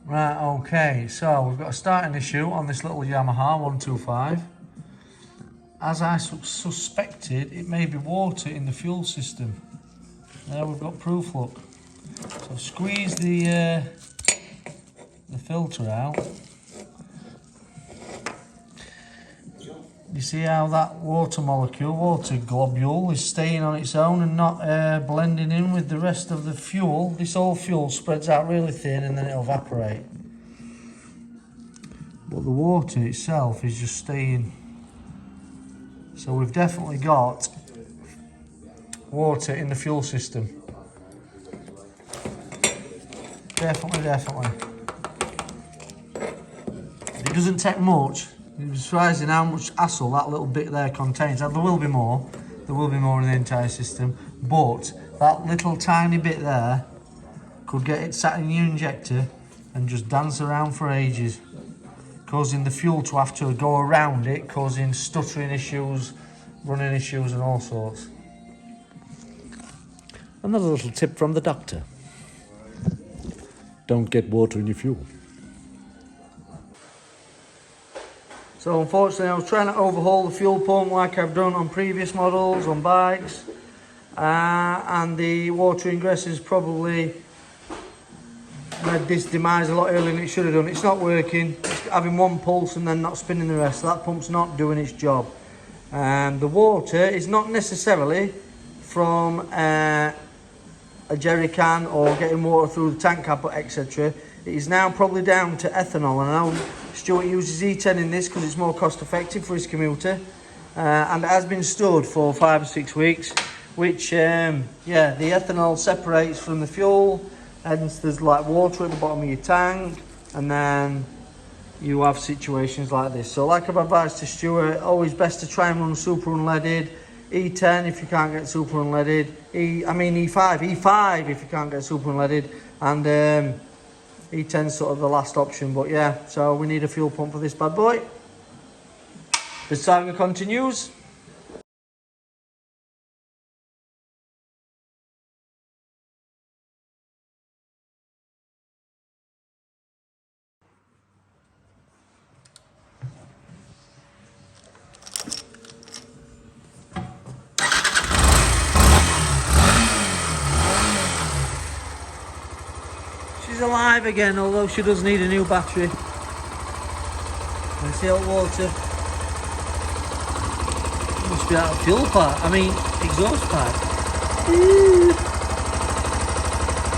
Right, okay, so we've got a starting issue on this little Yamaha 125. As I suspected, it may be water in the fuel system. There we've got proof, look. So squeeze the filter out. You see how that water molecule, water globule, is staying on its own and not blending in with the rest of the fuel. This whole fuel spreads out really thin and then it'll evaporate. But the water itself is just staying. So we've definitely got water in the fuel system. Definitely. It doesn't take much. It's surprising how much hassle that little bit there contains. Now, there will be more in the entire system, but that little tiny bit there could get it sat in your injector and just dance around for ages, causing the fuel to have to go around it, causing stuttering issues, running issues and all sorts. Another little tip from the doctor. Don't get water in your fuel. So unfortunately I was trying to overhaul the fuel pump like I've done on previous models, on bikes, and the water ingress has probably made this demise a lot earlier than it should have done. It's not working, it's having one pulse and then not spinning the rest, so that pump's not doing its job. The water is not necessarily from a jerry can or getting water through the tank cap, etc. It is now probably down to ethanol, and I know Stuart uses E10 in this because it's more cost effective for his commuter, and it has been stored for 5 or 6 weeks, which the ethanol separates from the fuel, and there's like water at the bottom of your tank, and then you have situations like this. So like I've advised to Stuart, always best to try and run super unleaded, E10 if you can't get super unleaded, E5 if you can't get super unleaded, and E10's sort of the last option. But yeah, so we need a fuel pump for this bad boy. The saga continues. She's alive again, although she does need a new battery. And see how water must be out of fuel pipe, exhaust pipe.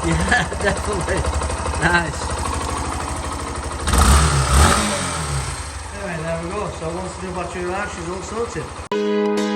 Yeah, definitely. Nice. Anyway, there we go. So once the new battery arrives, she's all sorted.